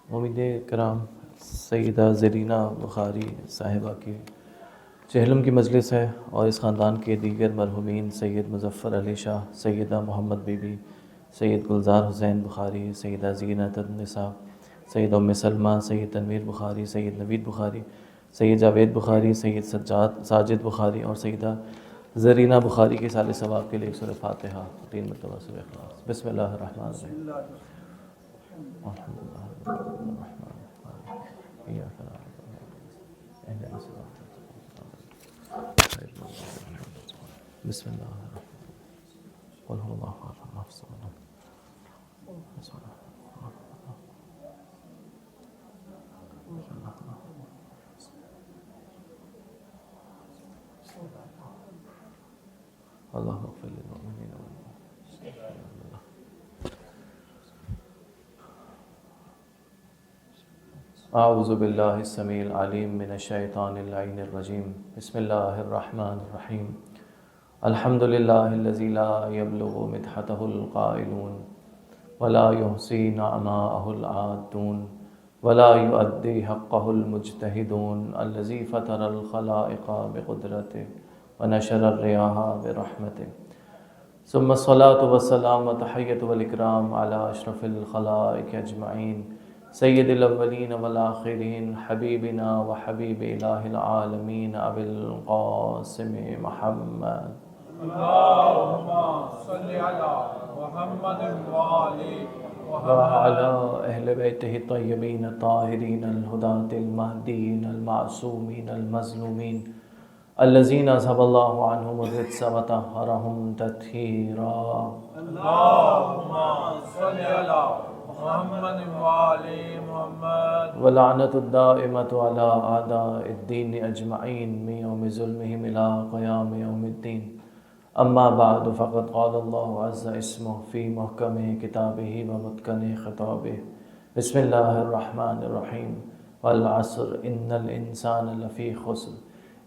امید کرام سیدہ زرینہ بخاری صاحبہ کی چہلم کی مجلس ہے، اور اس خاندان کے دیگر مرحومین سید مظفر علی شاہ، سیدہ محمد بی بی، سید گلزار حسین بخاری، سیدہ زینت النساء، سید ام سلمہ، سید تنویر بخاری، سید نوید بخاری، سید جاوید بخاری، سید ساجد بخاری اور سیدہ زرینہ بخاری کے سال ثواب کے لیے سورہ فاتحہ 3 مرتبہ سورہ اخلاص۔ بسم اللہ الرحمن الرحیم۔ الحمد للہ بسم اللہ قل هو اللہ احد اللہ الصمد اللهم اغفر للمؤمنين والمؤمنات۔ اعوذ باللہ السمیع العلیم من الشیطان اللعین الرجیم۔ بسم اللہ الرحمن الرحیم۔ الحمد للہ الذی لا یبلغ مدحتہ القائلون ولا یحصی نعماءہ العادون ولا یؤدی حقہ المجتہدون الذی فطر الخلائق بقدرتہ ونشر الریاح برحمتہ، ثم الصلاة والسلام وتحیۃ والاکرام علی اشرف الخلائق اجمعین سید الاولین والآخرین حبیبنا وحبیب الہ العالمین ابی القاسم محمد اللہم صلی علی محمد وآلہ وعلی اہل بیتہ الطیبین الطاہرین الہداۃ المہدیین المعصومین المظلومین الذین اذھب اللہ عنہم الرجس وطہرہم تطہیرا۔ اللہم صلی علی محمد وآلہ محمد ولعنت الدائمۃ علی اعداء الدین اجمعین من یوم ظلمہم الی قیام یوم الدین، اما بعد فقد قال اللہ عز اسمہ فی محکم کتابہ ومتقن خطابہ۔ بسم اللہ الرحمن الرحیم۔ والعصر ان الانسان لفی خسر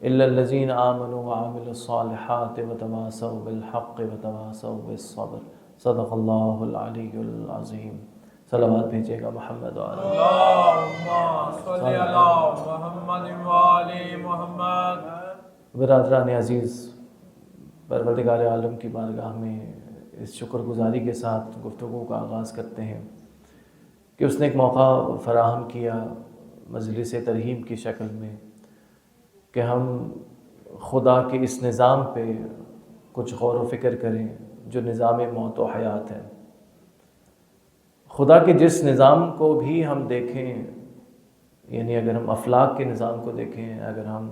الا الذین آمنوا وعملوا الصالحات وتواصوا بالحق وتواصوا بالصبر۔ صدق اللہ العلی العظیم۔ صلوات بھیجیے گا محمد وعلی اللہم صلی علی محمد وآلہ محمد۔ برادران عزیز، پروردگار عالم کی بارگاہ میں اس شکر گزاری کے ساتھ گفتگو کا آغاز کرتے ہیں کہ اس نے ایک موقع فراہم کیا مجلس ترحیم کی شکل میں کہ ہم خدا کے اس نظام پہ کچھ غور و فکر کریں جو نظام موت و حیات ہے۔ خدا کے جس نظام کو بھی ہم دیکھیں، یعنی اگر ہم افلاک کے نظام کو دیکھیں، اگر ہم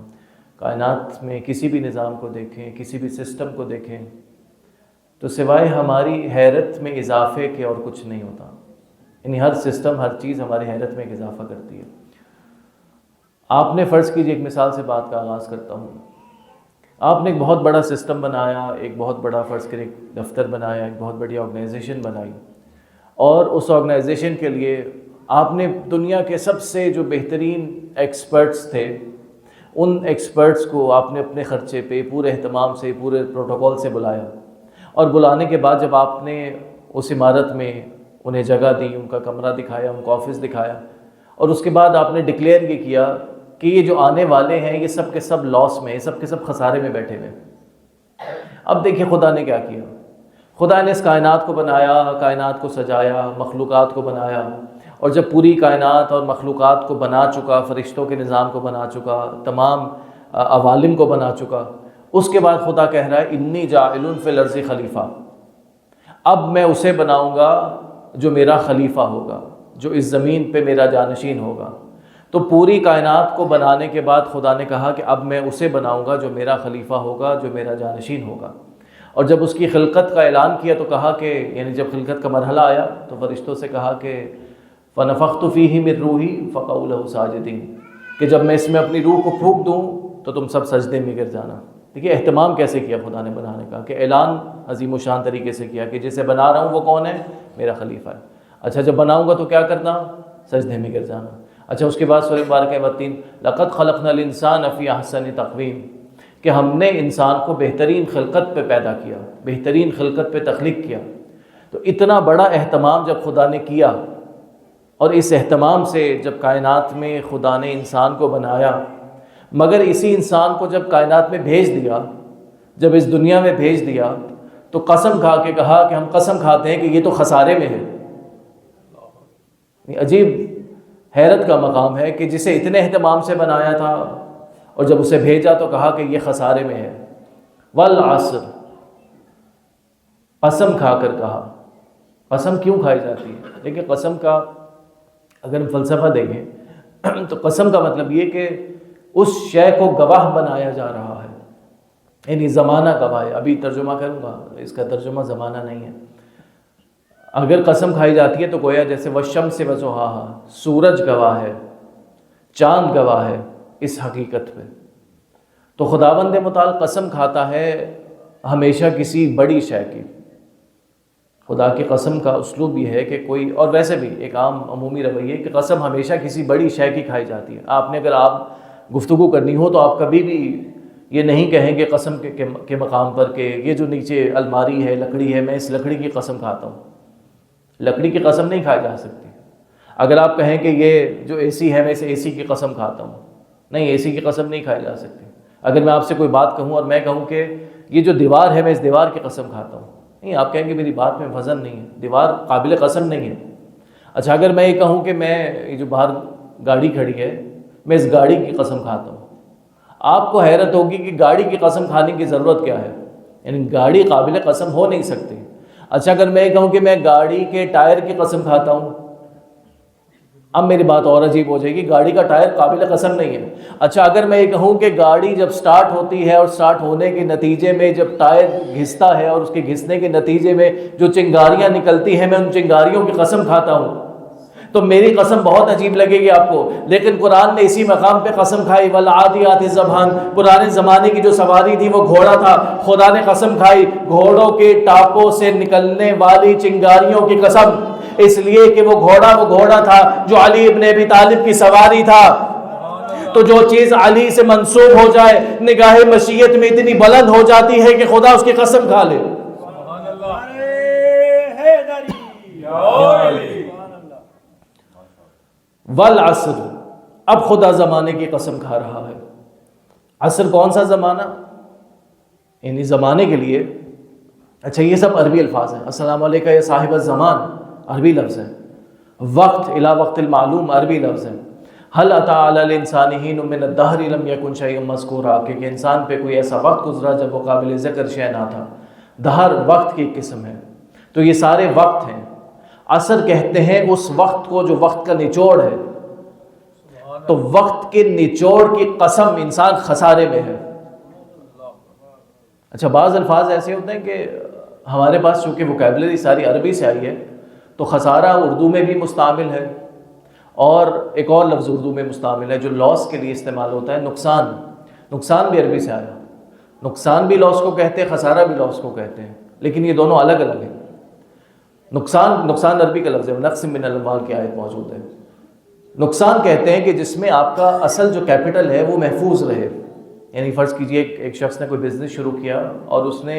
کائنات میں کسی بھی نظام کو دیکھیں، کسی بھی سسٹم کو دیکھیں، تو سوائے ہماری حیرت میں اضافے کے اور کچھ نہیں ہوتا۔ یعنی ہر سسٹم، ہر چیز ہماری حیرت میں ایک اضافہ کرتی ہے۔ آپ نے فرض کیجئے، ایک مثال سے بات کا آغاز کرتا ہوں، آپ نے ایک بہت بڑا سسٹم بنایا، ایک بہت بڑا فرض کریں ایک دفتر بنایا، ایک بہت بڑی آرگنائزیشن بنائی، اور اس آرگنائزیشن کے لیے آپ نے دنیا کے سب سے جو بہترین ایکسپرٹس تھے، ان ایکسپرٹس کو آپ نے اپنے خرچے پہ پورے اہتمام سے، پورے پروٹوکول سے بلایا، اور بلانے کے بعد جب آپ نے اس عمارت میں انہیں جگہ دی، ان کا کمرہ دکھایا، ان کو آفس دکھایا، اور اس کے بعد آپ نے ڈکلیئر یہ کیا کہ یہ جو آنے والے ہیں یہ سب کے سب لاس میں، یہ سب کے سب خسارے میں بیٹھے ہوئے۔ اب دیکھیے خدا نے کیا کیا۔ خدا نے اس کائنات کو بنایا، کائنات کو سجایا، مخلوقات کو بنایا، اور جب پوری کائنات اور مخلوقات کو بنا چکا، فرشتوں کے نظام کو بنا چکا، تمام عوالم کو بنا چکا، اس کے بعد خدا کہہ رہا ہے انی جاعل فی الارض خلیفہ، اب میں اسے بناؤں گا جو میرا خلیفہ ہوگا، جو اس زمین پہ میرا جانشین ہوگا۔ تو پوری کائنات کو بنانے کے بعد خدا نے کہا کہ اب میں اسے بناؤں گا جو میرا خلیفہ ہوگا، جو میرا جانشین ہوگا۔ اور جب اس کی خلقت کا اعلان کیا تو کہا کہ، یعنی جب خلقت کا مرحلہ آیا تو فرشتوں سے کہا کہ فَنَفَخْتُ فِيهِ مِن رُوحِي فَقَعُوا لَهُ سَاجِدِينَ، کہ جب میں اس میں اپنی روح کو پھونک دوں تو تم سب سجدے میں گر جانا۔ دیکھیے اہتمام کیسے کیا خدا نے بنانے کا، کہ اعلان عظیم و شان طریقے سے کیا کہ جسے بنا رہا ہوں وہ کون ہے؟ میرا خلیفہ ہے۔ اچھا جب بناؤں گا تو کیا کرنا؟ سجدے میں گر جانا۔ اچھا اس کے بعد سورہ مبارکہ والتین لقد خلقنا الانسان فی احسن تقویم، کہ ہم نے انسان کو بہترین خلقت پہ پیدا کیا، بہترین خلقت پہ تخلیق کیا۔ تو اتنا بڑا اہتمام جب خدا نے کیا اور اس اہتمام سے جب کائنات میں خدا نے انسان کو بنایا، مگر اسی انسان کو جب کائنات میں بھیج دیا، جب اس دنیا میں بھیج دیا، تو قسم کھا کے کہا کہ ہم قسم کھاتے ہیں کہ یہ تو خسارے میں ہے۔ عجیب حیرت کا مقام ہے کہ جسے اتنے اہتمام سے بنایا تھا اور جب اسے بھیجا تو کہا کہ یہ خسارے میں ہے۔ والعصر، قسم کھا کر کہا۔ قسم کیوں کھائی جاتی ہے؟ دیکھیں قسم کا اگر ہم فلسفہ دیکھیں تو قسم کا مطلب یہ کہ اس شے کو گواہ بنایا جا رہا ہے، یعنی زمانہ گواہ ہے۔ ابھی ترجمہ کروں گا، اس کا ترجمہ زمانہ نہیں ہے۔ اگر قسم کھائی جاتی ہے تو گویا جیسے والشمس وضحاها، سورج گواہ ہے، چاند گواہ ہے اس حقیقت پہ۔ تو خداوند متعال قسم کھاتا ہے ہمیشہ کسی بڑی شے کی۔ خدا کی قسم کا اسلوب یہ ہے کہ کوئی، اور ویسے بھی ایک عام عمومی رویہ کہ قسم ہمیشہ کسی بڑی شے کی کھائی جاتی ہے۔ آپ نے اگر آپ گفتگو کرنی ہو تو آپ کبھی بھی یہ نہیں کہیں گے قسم کے مقام پر کہ یہ جو نیچے الماری ہے لکڑی ہے، میں اس لکڑی کی قسم کھاتا ہوں۔ لکڑی کی قسم نہیں کھائی جا سکتی۔ اگر آپ کہیں کہ یہ جو اے سی ہے میں اس اے سی کی قسم کھاتا ہوں، نہیں، اے سی کی قسم نہیں کھائی جا سکتی۔ اگر میں آپ سے کوئی بات کہوں اور میں کہوں کہ یہ جو دیوار ہے میں اس دیوار کی قسم کھاتا ہوں، نہیں، آپ کہیں گے میری بات میں وزن نہیں ہے، دیوار قابل قسم نہیں ہے۔ اچھا، اگر میں یہ کہوں کہ میں یہ جو باہر گاڑی کھڑی ہے میں اس گاڑی کی قسم کھاتا ہوں، آپ کو حیرت ہوگی کہ گاڑی کی قسم کھانے کی ضرورت کیا ہے، یعنی گاڑی قابل قسم ہو نہیں سکتی۔ اچھا، اگر میں یہ کہوں کہ میں گاڑی کے ٹائر کی قسم کھاتا ہوں، اب میری بات اور عجیب ہو جائے گی، گاڑی کا ٹائر قابل قسم نہیں ہے۔ اچھا، اگر میں یہ کہوں کہ گاڑی جب سٹارٹ ہوتی ہے اور سٹارٹ ہونے کے نتیجے میں جب ٹائر گھستا ہے اور اس کے گھسنے کے نتیجے میں جو چنگاریاں نکلتی ہیں میں ان چنگاریوں کی قسم کھاتا ہوں، تو میری قسم بہت عجیب لگے گی آپ کو۔ لیکن قرآن نے اسی مقام پہ قسم کھائی، والعادیات ضبحا، پرانے زمانے کی جو سواری تھی وہ گھوڑا تھا، خدا نے قسم کھائی گھوڑوں کے ٹاپوں سے نکلنے والی چنگاریوں کی قسم، اس لیے کہ وہ گھوڑا تھا جو علی ابن ابی طالب کی سواری تھا۔ تو جو چیز علی سے منسوب ہو جائے نگاہ مشیت میں اتنی بلند ہو جاتی ہے کہ خدا اس کی قسم کھا لے۔ والعصر، اب خدا زمانے کی قسم کھا رہا ہے۔ عصر کون سا زمانہ؟ یعنی زمانے کے لیے، اچھا یہ سب عربی الفاظ ہیں۔ السلام علیکم یا صاحب الزمان عربی لفظ ہے، وقت الی وقت المعلوم عربی لفظ ہے، هل اتى علی الانسان حین من الدہر لم یکن شیئا مذکورا، کہ انسان پہ کوئی ایسا وقت گزرا جب وہ قابل ذکر شے نہ تھا۔ دہر وقت کی قسم ہے، تو یہ سارے وقت ہیں۔ عصر کہتے ہیں اس وقت کو جو وقت کا نچوڑ ہے، تو وقت کے نچوڑ کی قسم انسان خسارے میں ہے۔ اچھا، بعض الفاظ ایسے ہوتے ہیں کہ ہمارے پاس چونکہ ووکیبلری ساری عربی سے آئی ہے تو خسارہ اردو میں بھی مستعمل ہے، اور ایک اور لفظ اردو میں مستعمل ہے جو لاس کے لیے استعمال ہوتا ہے، نقصان۔ نقصان بھی عربی سے آیا، نقصان بھی لاس کو کہتے ہیں، خسارہ بھی لاس کو کہتے ہیں، لیکن یہ دونوں الگ الگ ہیں۔ نقصان عربی کا لفظ ہے، نقص من الاموال کی آیت موجود ہے۔ نقصان کہتے ہیں کہ جس میں آپ کا اصل جو کیپٹل ہے وہ محفوظ رہے، یعنی فرض کیجئے ایک شخص نے کوئی بزنس شروع کیا اور اس نے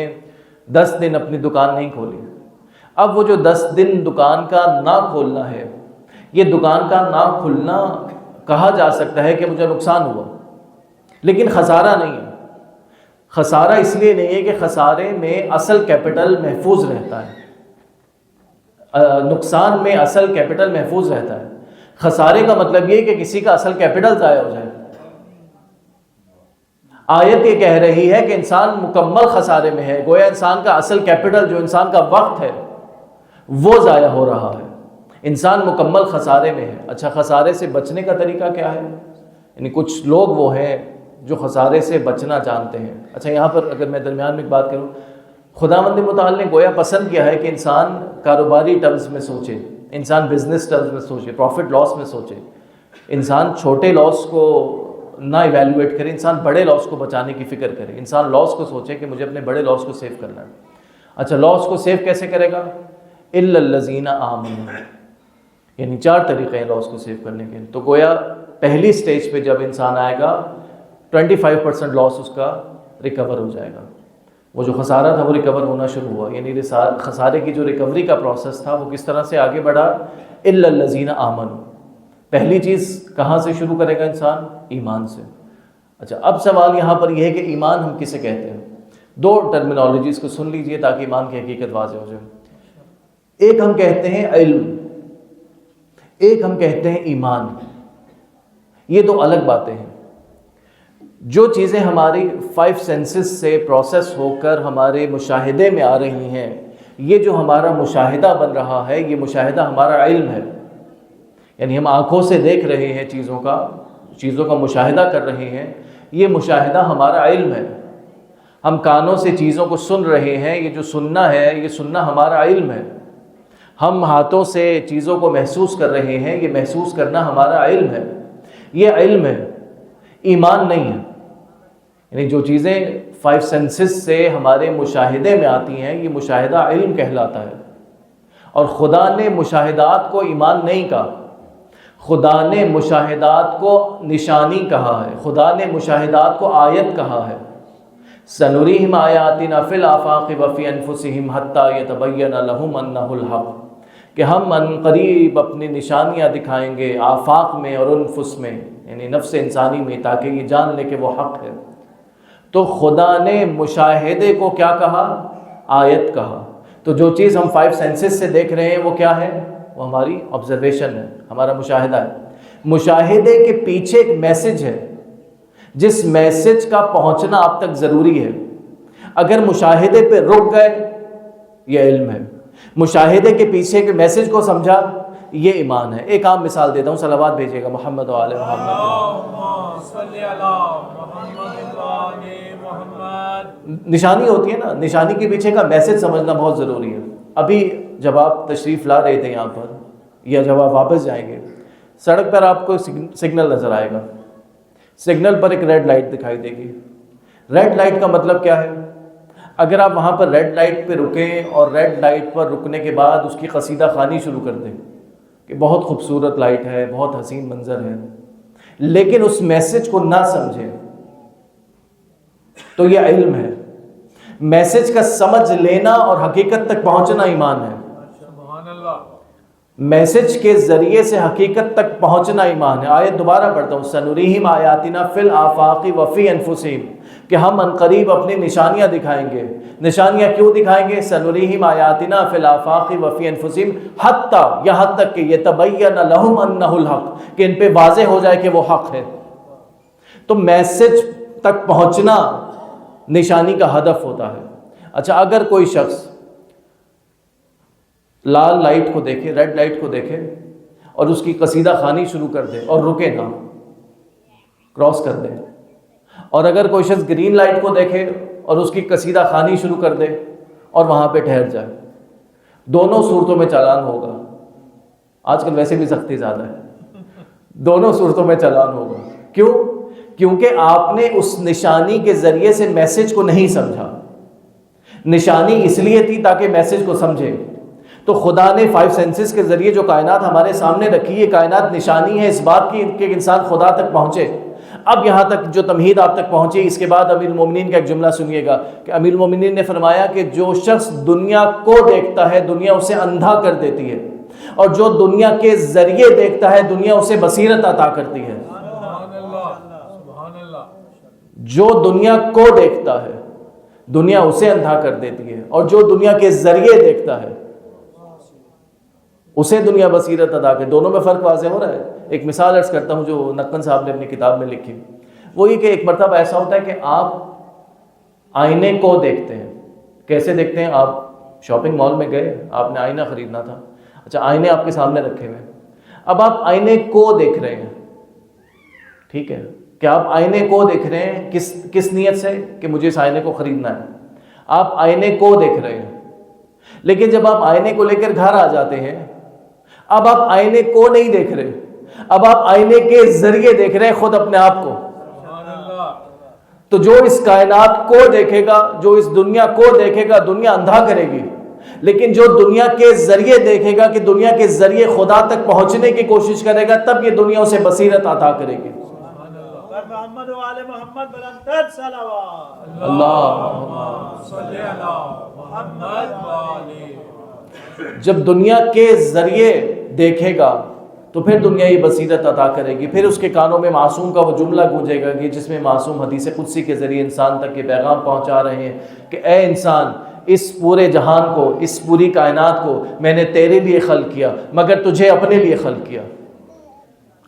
10 دن اپنی دکان نہیں کھولی۔ اب وہ جو 10 دن دکان کا نہ کھولنا ہے، یہ دکان کا نہ کھلنا کہا جا سکتا ہے کہ مجھے نقصان ہوا، لیکن خسارہ نہیں ہے۔ خسارہ اس لیے نہیں ہے کہ خسارے میں اصل کیپٹل محفوظ رہتا ہے، نقصان میں اصل کیپٹل محفوظ رہتا ہے۔ خسارے کا مطلب یہ کہ کسی کا اصل کیپٹل ضائع ہو جائے۔ آیت یہ کہہ رہی ہے کہ انسان مکمل خسارے میں ہے، گویا انسان کا اصل کیپٹل جو انسان کا وقت ہے وہ ضائع ہو رہا ہے، انسان مکمل خسارے میں ہے۔ اچھا، خسارے سے بچنے کا طریقہ کیا ہے؟ یعنی کچھ لوگ وہ ہیں جو خسارے سے بچنا جانتے ہیں۔ اچھا، یہاں پر اگر میں درمیان میں ایک بات کروں، خداوند متعال نے گویا پسند کیا ہے کہ انسان کاروباری ٹرمز میں سوچے، انسان بزنس ٹرمز میں سوچے، پروفٹ لاس میں سوچے، انسان چھوٹے لاس کو نہ ایویلویٹ کرے، انسان بڑے لاس کو بچانے کی فکر کرے، انسان لاس کو سوچے کہ مجھے اپنے بڑے لاس کو سیو کرنا ہے۔ اچھا، لاس کو سیو کیسے کرے گا؟ الا الذین آمنوا، یعنی 4 طریقے ہیں لاس کو سیو کرنے کے۔ تو گویا پہلی سٹیج پہ جب انسان آئے گا 25% لاس اس کا ریکور ہو جائے گا، وہ جو خسارہ تھا وہ ریکور ہونا شروع ہوا، یعنی خسارے کی جو ریکوری کا پروسیس تھا وہ کس طرح سے آگے بڑھا؟ الا الذین آمنوا. پہلی چیز کہاں سے شروع کرے گا انسان؟ ایمان سے. اچھا اب سوال یہاں پر یہ ہے کہ ایمان ہم کسے کہتے ہیں؟ دو ٹرمینالوجیز کو سن لیجئے تاکہ ایمان کی حقیقت واضح ہو جائے. ایک ہم کہتے ہیں علم، ایک ہم کہتے ہیں ایمان. یہ دو الگ باتیں ہیں. جو چیزیں ہماری 5 سینسز سے پروسیس ہو کر ہمارے مشاہدے میں آ رہی ہیں، یہ جو ہمارا مشاہدہ بن رہا ہے، یہ مشاہدہ ہمارا علم ہے. یعنی ہم آنکھوں سے دیکھ رہے ہیں چیزوں کا مشاہدہ کر رہے ہیں، یہ مشاہدہ ہمارا علم ہے. ہم کانوں سے چیزوں کو سن رہے ہیں، یہ جو سننا ہے یہ سننا ہمارا علم ہے. ہم ہاتھوں سے چیزوں کو محسوس کر رہے ہیں، یہ محسوس کرنا ہمارا علم ہے. یہ علم ہے، ایمان نہیں ہے. یعنی جو چیزیں 5 سینسز سے ہمارے مشاہدے میں آتی ہیں، یہ مشاہدہ علم کہلاتا ہے. اور خدا نے مشاہدات کو ایمان نہیں کہا، خدا نے مشاہدات کو نشانی کہا ہے، خدا نے مشاہدات کو آیت کہا ہے. سنریہم آیاتنا فی الآفاق وفی انفسہم حتی یتبین لہم انہ الحق، کہ ہم عنقریب اپنی نشانیاں دکھائیں گے آفاق میں اور انفس میں، یعنی نفس انسانی میں، تاکہ یہ جان لے کہ وہ حق ہے. تو خدا نے مشاہدے کو کیا کہا؟ آیت کہا. تو جو چیز ہم 5 سینسز سے دیکھ رہے ہیں وہ کیا ہے؟ وہ ہماری آبزرویشن ہے، ہمارا مشاہدہ ہے. مشاہدے کے پیچھے ایک میسج ہے، جس میسج کا پہنچنا آپ تک ضروری ہے. اگر مشاہدے پہ رک گئے یہ علم ہے، مشاہدے کے پیچھے کے میسج کو سمجھا یہ ایمان ہے. ایک عام مثال دیتا ہوں، صلوات بھیجیے گا محمد و آل محمد. نشانی ہوتی ہے نا، نشانی کے پیچھے کا میسج سمجھنا بہت ضروری ہے. ابھی جب آپ تشریف لا رہے تھے یہاں پر، یا جب آپ واپس جائیں گے، سڑک پر آپ کو سگنل نظر آئے گا. سگنل پر ایک ریڈ لائٹ دکھائی دے گی. ریڈ لائٹ کا مطلب کیا ہے؟ اگر آپ وہاں پر ریڈ لائٹ پہ رکیں اور ریڈ لائٹ پر رکنے کے بعد اس کی قصیدہ خوانی شروع کر دیں کہ بہت خوبصورت لائٹ ہے، بہت حسین منظر ہے، لیکن اس میسج کو نہ سمجھیں تو یہ علم ہے. میسج کا سمجھ لینا اور حقیقت تک پہنچنا ایمان ہے. سبحان اللہ. میسج کے ذریعے سے حقیقت تک پہنچنا ایمان ہے. آیت دوبارہ پڑھتا ہوں، سنریہم آیاتنا فی الآفاق وفی انفسہم، کہ ہم عنقریب اپنی نشانیاں دکھائیں گے. نشانیاں کیوں دکھائیں گے؟ سنریہم آیاتنا فی الآفاق وفی انفسہم حتی، یہاں تک کہ یتبین لہم انہ الحق، کہ ان پہ واضح ہو جائے کہ وہ حق ہے. تو میسج تک پہنچنا نشانی کا ہدف ہوتا ہے. اچھا اگر کوئی شخص لال لائٹ کو دیکھے، ریڈ لائٹ کو دیکھے اور اس کی قصیدہ خوانی شروع کر دے اور رکے نہ، کراس کر دے، اور اگر کوئی شخص گرین لائٹ کو دیکھے اور اس کی قصیدہ خوانی شروع کر دے اور وہاں پہ ٹھہر جائے، دونوں صورتوں میں چالان ہوگا. آج کل ویسے بھی سختی زیادہ ہے، دونوں صورتوں میں چالان ہوگا. کیوں؟ کیونکہ آپ نے اس نشانی کے ذریعے سے میسج کو نہیں سمجھا. نشانی اس لیے تھی تاکہ میسج کو سمجھے. تو خدا نے 5 سینسز کے ذریعے جو کائنات ہمارے سامنے رکھی، یہ کائنات نشانی ہے اس بات کی کہ انسان خدا تک پہنچے. اب یہاں تک جو تمہید آپ تک پہنچی، اس کے بعد امیر المومنین کا ایک جملہ سنیے گا کہ امیر المومنین نے فرمایا کہ جو شخص دنیا کو دیکھتا ہے دنیا اسے اندھا کر دیتی ہے، اور جو دنیا کے ذریعے دیکھتا ہے دنیا اسے بصیرت عطا کرتی ہے. جو دنیا کو دیکھتا ہے دنیا اسے اندھا کر دیتی ہے، اور جو دنیا کے ذریعے دیکھتا ہے اسے دنیا بصیرت ادا کرے. دونوں میں فرق واضح ہو رہا ہے. ایک مثال عرض کرتا ہوں جو نقن صاحب نے اپنی کتاب میں لکھی. وہ یہ کہ ایک مرتبہ ایسا ہوتا ہے کہ آپ آئینے کو دیکھتے ہیں. کیسے دیکھتے ہیں؟ آپ شاپنگ مال میں گئے، آپ نے آئینہ خریدنا تھا. اچھا آئینے آپ کے سامنے رکھے ہوئے، اب آپ آئینے کو دیکھ رہے ہیں. ٹھیک ہے کہ آپ آئینے کو دیکھ رہے ہیں کس نیت سے کہ مجھے اس آئینے کو خریدنا ہے. آپ آئینے کو دیکھ رہے ہیں، لیکن جب آپ آئینے کو لے کر گھر آ جاتے ہیں، اب آپ آئینے کو نہیں دیکھ رہے، اب آپ آئینے کے ذریعے دیکھ رہے ہیں خود اپنے آپ کو. تو جو اس کائنات کو دیکھے گا، جو اس دنیا کو دیکھے گا، دنیا اندھا کرے گی. لیکن جو دنیا کے ذریعے دیکھے گا کہ دنیا کے ذریعے خدا تک پہنچنے کی کوشش کرے گا، تب یہ دنیا اسے بصیرت عطا کرے گی. محمد و آل محمد بلندتر صلوات. اللہم صلی علی محمد والی. جب دنیا کے ذریعے دیکھے گا تو پھر دنیا یہ بصیرت عطا کرے گی. پھر اس کے کانوں میں معصوم کا وہ جملہ گونجے گا کہ جس میں معصوم حدیث قدسی کے ذریعے انسان تک یہ پیغام پہنچا رہے ہیں کہ اے انسان، اس پورے جہان کو، اس پوری کائنات کو میں نے تیرے لیے خلق کیا مگر تجھے اپنے لیے خلق کیا.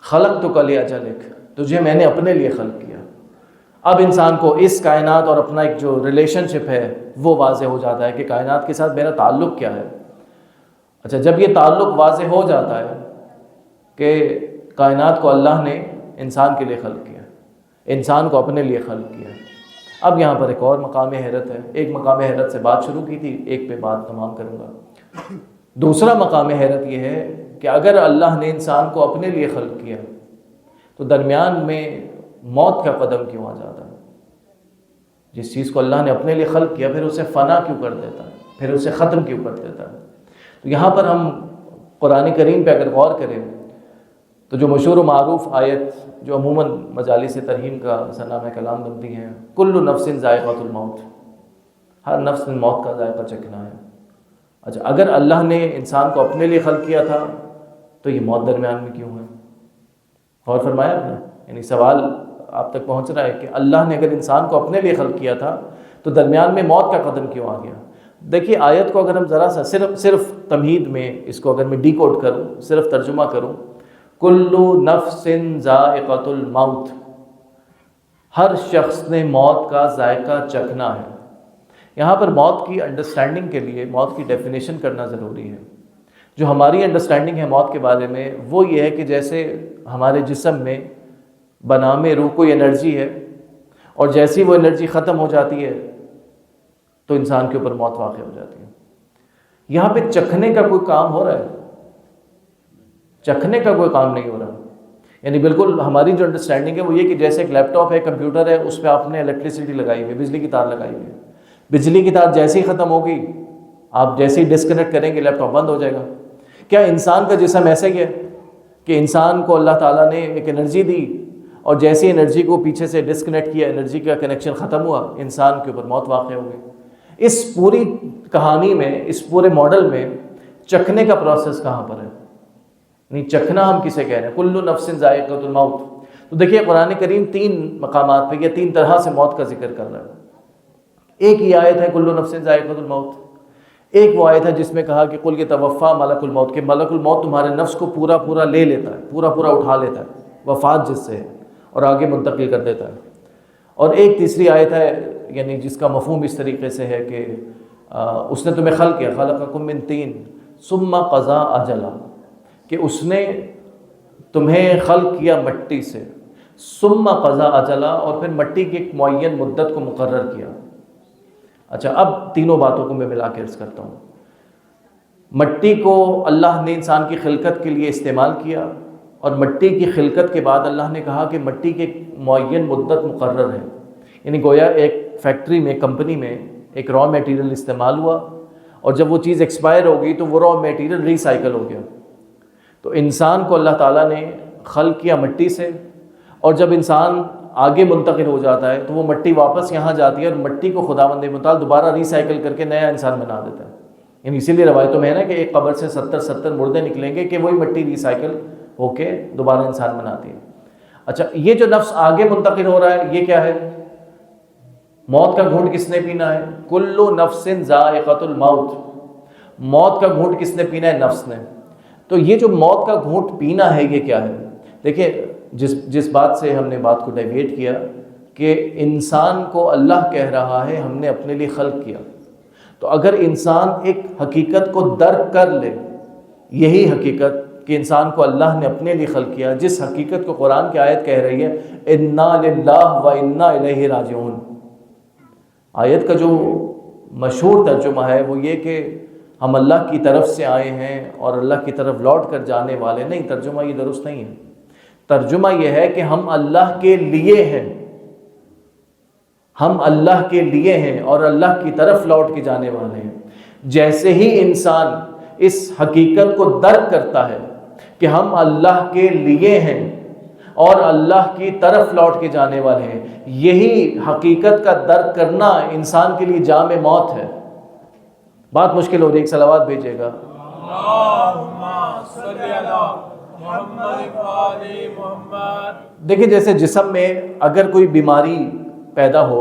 خلقتک لأجلک، تجھے میں نے اپنے لیے خلق کیا. اب انسان کو اس کائنات اور اپنا ایک جو ریلیشن شپ ہے وہ واضح ہو جاتا ہے کہ کائنات کے ساتھ میرا تعلق کیا ہے. اچھا، جب یہ تعلق واضح ہو جاتا ہے کہ کائنات کو اللہ نے انسان کے لیے خلق کیا، انسان کو اپنے لیے خلق کیا. اب یہاں پر ایک اور مقام حیرت ہے. ایک مقام حیرت سے بات شروع کی تھی، ایک پہ بات تمام کروں گا. دوسرا مقام حیرت یہ ہے کہ اگر اللہ نے انسان کو اپنے لیے خلق کیا تو درمیان میں موت کا قدم کیوں آ جاتا ہے؟ جس چیز کو اللہ نے اپنے لیے خلق کیا پھر اسے فنا کیوں کر دیتا ہے، پھر اسے ختم کیوں کر دیتا ہے؟ تو یہاں پر ہم قرآن کریم پہ اگر غور کریں تو جو مشہور و معروف آیت جو عموماً مجالس ترہیم کا سرنامہ کلام بنتی ہیں، کل نفس ذائقۃ الموت، ہر نفس نے موت کا ذائقہ چکھنا ہے. اچھا، اگر اللہ نے انسان کو اپنے لیے خلق کیا تھا تو یہ موت درمیان میں کیوں ہے؟ غور فرمایا آپ نے؟ یعنی سوال آپ تک پہنچ رہا ہے کہ اللہ نے اگر انسان کو اپنے لیے خلق کیا تھا تو درمیان میں موت کا قدم کیوں آ گیا؟ دیکھیے آیت کو اگر ہم ذرا سا صرف تمہید میں اس کو اگر میں ڈی کوڈ کروں، صرف ترجمہ کروں، کل نفس ذائقۃ الموت، ہر شخص نے موت کا ذائقہ چکھنا ہے. یہاں پر موت کی انڈرسٹینڈنگ کے لیے موت کی ڈیفینیشن کرنا ضروری ہے. جو ہماری انڈرسٹینڈنگ ہے موت کے بارے میں وہ یہ ہے کہ جیسے ہمارے جسم میں بنام روح کوئی انرجی ہے اور جیسی وہ انرجی ختم ہو جاتی ہے تو انسان کے اوپر موت واقع ہو جاتی ہے. یہاں پہ چکھنے کا کوئی کام ہو رہا ہے؟ چکھنے کا کوئی کام نہیں ہو رہا. یعنی بالکل ہماری جو انڈرسٹینڈنگ ہے وہ یہ کہ جیسے ایک لیپ ٹاپ ہے، کمپیوٹر ہے، اس پہ آپ نے الیکٹریسٹی لگائی ہوئی ہے، بجلی کی تار لگائی ہوئی ہے. بجلی کی تار جیسے ہی ختم ہوگی، آپ جیسے ہی ڈسکنیکٹ کریں گے لیپ ٹاپ بند ہو جائے گا. کیا انسان کا جسم ایسا ہی ہے کہ انسان کو اللہ تعالیٰ نے ایک انرجی دی اور جیسی انرجی کو پیچھے سے ڈسکنیکٹ کیا، انرجی کا کنیکشن ختم ہوا، انسان کے اوپر موت واقع ہو گئی؟ اس پوری کہانی میں، اس پورے ماڈل میں چکھنے کا پروسیس کہاں پر ہے؟ نہیں، چکھنا ہم کسے کہہ رہے ہیں؟ کل نفس ذائقۃ الموت. تو دیکھیے قرآن کریم 3 مقامات پہ یا 3 طرح سے موت کا ذکر کر رہا ہے. ایک یہ آیت ہے کل نفس ذائقۃ الموت. ایک وہ آیت ہے جس میں کہا کہ قل یتوفی ملک الموت، کہ ملک الموت تمہارے نفس کو پورا لے لیتا ہے، پورا اٹھا لیتا ہے، وفات جس سے ہے، اور آگے منتقل کر دیتا ہے. اور ایک تیسری آیت ہے یعنی جس کا مفہوم اس طریقے سے ہے کہ اس نے تمہیں خلق کیا، خلقکم من طین ثم قضا اجلا، کہ اس نے تمہیں خلق کیا مٹی سے، ثم قضا اجلا، اور پھر مٹی کی ایک معین مدت کو مقرر کیا. اچھا، اب تینوں باتوں کو میں ملا کے عرض کرتا ہوں. مٹی کو اللہ نے انسان کی خلقت کے لیے استعمال کیا، اور مٹی کی خلقت کے بعد اللہ نے کہا کہ مٹی کی ایک معین مدت مقرر ہے. یعنی گویا ایک فیکٹری میں، کمپنی میں ایک را میٹیریل استعمال ہوا اور جب وہ چیز ایکسپائر ہو گئی تو وہ را میٹیریل ریسائیکل ہو گیا. تو انسان کو اللہ تعالیٰ نے خلق کیا مٹی سے، اور جب انسان آگے منتقل ہو جاتا ہے تو وہ مٹی واپس یہاں جاتی ہے اور مٹی کو خداوند متعال دوبارہ ریسائیکل کر کے نیا انسان بنا دیتا ہے. یعنی اسی لیے روایتوں میں ہے نا کہ ایک قبر سے 70 مردے نکلیں گے کہ وہی مٹی ریسائیکل ہو کے دوبارہ انسان بناتی ہے. اچھا، یہ جو نفس آگے منتقل ہو رہا ہے یہ کیا ہے؟ موت کا گھونٹ کس نے پینا ہے؟ کل نفس ذائقۃ الموت. موت کا گھونٹ کس نے پینا ہے؟ نفس نے. تو یہ جو موت کا گھونٹ پینا ہے یہ کیا ہے؟ دیکھیں جس بات سے ہم نے بات کو ڈائیویٹ کیا کہ انسان کو اللہ کہہ رہا ہے ہم نے اپنے لیے خلق کیا، تو اگر انسان ایک حقیقت کو درک کر لے، یہی حقیقت کہ انسان کو اللہ نے اپنے لیے خلق کیا، جس حقیقت کو قرآن کی آیت کہہ رہی ہے انا للہ و انا الیہ راجعون. آیت کا جو مشہور ترجمہ ہے وہ یہ کہ ہم اللہ کی طرف سے آئے ہیں اور اللہ کی طرف لوٹ کر جانے والے. نہیں، ترجمہ یہ درست نہیں ہے. ترجمہ یہ ہے کہ ہم اللہ کے لیے ہیں، ہم اللہ کے لیے ہیں اور اللہ کی طرف لوٹ کے جانے والے ہیں. جیسے ہی انسان اس حقیقت کو درک کرتا ہے کہ ہم اللہ کے لیے ہیں، اور اللہ کی طرف لوٹ کے جانے والے ہیں۔ یہی حقیقت کا درک کرنا انسان کے لیے جام موت ہے۔ بات مشکل ہو رہی ہے، ایک صلوات بھیجیے گا۔ اللہم صلی علی محمد وآل محمد۔ دیکھیں جیسے جسم میں اگر کوئی بیماری پیدا ہو